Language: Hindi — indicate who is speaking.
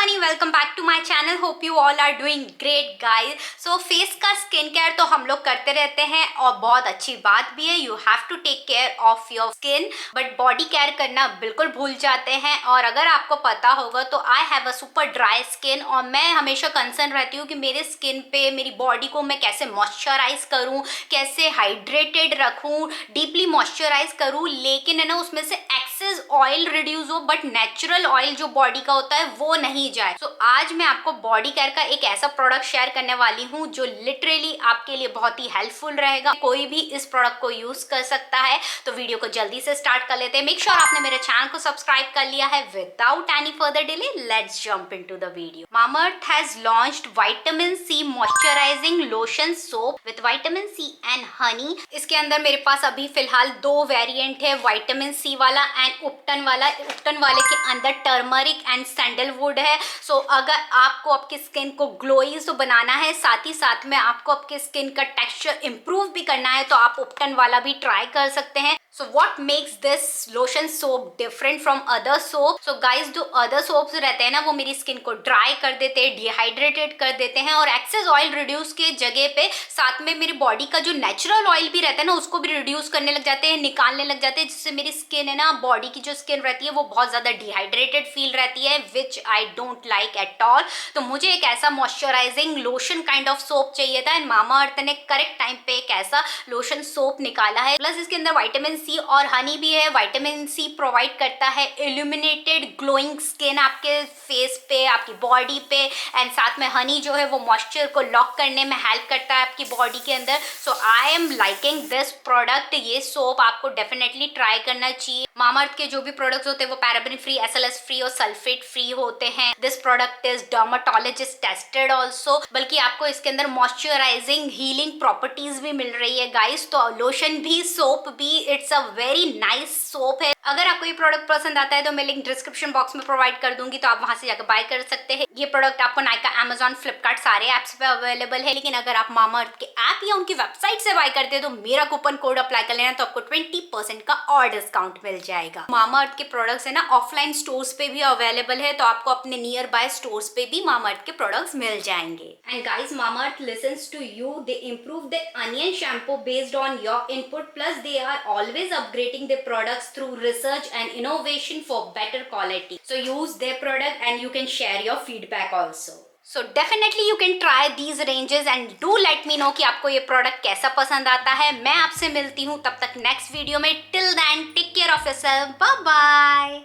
Speaker 1: Everyone, welcome back to my channel. Hope you all are doing great guys. So face का स्किन केयर तो हम लोग करते रहते हैं और बहुत अच्छी बात भी है। You have to take care of your skin, but body care करना बिल्कुल भूल जाते हैं। और अगर आपको पता होगा तो I have a super dry skin और मैं हमेशा कंसर्न रहती हूँ कि मेरे स्किन पे, मेरी बॉडी को मैं कैसे मॉइस्चराइज करूँ, कैसे हाइड्रेटेड रखूँ, डीपली मॉइस्चराइज करूँ, लेकिन है ना उसमें से एक्सेस ऑयल रिड्यूस हो बट नेचुरल ऑयल जो बॉडी का होता है वो नहीं जाए। तो आज मैं आपको बॉडी केयर का एक ऐसा प्रोडक्ट शेयर करने वाली हूँ जो लिटरली आपके लिए बहुत ही हेल्पफुल रहेगा। कोई भी इस प्रोडक्ट को यूज कर सकता है। तो वीडियो को जल्दी से स्टार्ट कर लेते हैं। मेक श्योर आपने मेरे चैनल को सब्सक्राइब कर लिया है। Without any further delay let's jump into the video. Mamaearth has launched vitamin C moisturising lotion soap with vitamin C and honey. इसके अंदर मेरे पास अभी फिलहाल दो वेरिएंट है, विटामिन सी वाला एंड उपटन वाला। उपटन वाले के अंदर टर्मरिक एंड सैंडलवुड है। सो अगर आपको आपकी स्किन को ग्लोई तो बनाना है, साथ ही साथ में आपको आपके स्किन का टेक्सचर इंप्रूव भी करना है, तो आप उपटन वाला भी ट्राई कर सकते हैं। So what makes this lotion soap different from other soap? So guys, जो other soaps रहते हैं ना वो मेरी स्किन को ड्राई कर देते हैं, डिहाइड्रेटेड कर देते हैं और एक्सेस ऑयल रिड्यूस के जगह पे साथ में मेरी बॉडी का जो नेचुरल ऑयल भी रहता है ना उसको भी रिड्यूस करने लग जाते हैं, निकालने लग जाते हैं, जिससे मेरी स्किन है ना, बॉडी की जो स्किन रहती है वो बहुत ज्यादा डिहाइड्रेटेड फील रहती है, which I don't like at all. तो मुझे एक ऐसा moisturising lotion kind of soap चाहिए था एंड मामाअर्थ ने करेक्ट टाइम पे एक ऐसा लोशन सोप निकाला है। प्लस इसके अंदर विटामिन सी और हनी भी है। विटामिन सी प्रोवाइड करता है इल्यूमिनेटेड ग्लोइंग स्किन आपके फेस पे, आपकी बॉडी पे, एंड साथ में हनी जो है वो मॉइस्चर को लॉक करने में हेल्प करता है आपकी बॉडी के अंदर। So I am liking this product. ये सोप आपको डेफिनेटली ट्राई करना चाहिए। मामाअर्थ के जो भी प्रोडक्ट्स होते हैं वो पैराबेन फ्री, एसएलएस फ्री और सल्फेट फ्री होते हैं। This product is dermatologist tested also, बल्कि आपको इसके अंदर मॉइस्चराइजिंग हीलिंग प्रॉपर्टीज भी मिल रही है गाइस। तो लोशन भी सोप भी it's a very nice soap है। अगर आपको ये प्रोडक्ट पसंद आता है तो मैं लिंक डिस्क्रिप्शन बॉक्स में प्रोवाइड कर दूंगी, तो आप वहां से जाकर बाय कर सकते हैं। ये प्रोडक्ट आपको नाइका, अमेजॉन, फ्लिपकार्ट सारे एप्स पे अवेलेबल है। लेकिन अगर आप मामाअर्थ के ऐप या उनकी वेबसाइट से बाय करते हैं तो मेरा कूपन कोड अप्लाई कर लेना, तो आपको 20% का और डिस्काउंट मिल जाएगा। मामाअर्थ के प्रोडक्ट्स है ना ऑफलाइन स्टोर्स पे भी अवेलेबल है, तो आपको अपने नियर बाय स्टोर्स पे भी मामाअर्थ के प्रोडक्ट्स मिल जाएंगे। And guys, Mamaearth listens to you. They improve the onion shampoo based on your input, plus they are always upgrading their products through research and innovation for better quality. So use their product and you can share your feedback also. So definitely you can try these ranges and do let me know कि आपको ये प्रोडक्ट कैसा पसंद आता है। मैं आपसे मिलती हूँ तब तक नेक्स्ट वीडियो में। Till then, take care of yourself. Bye bye.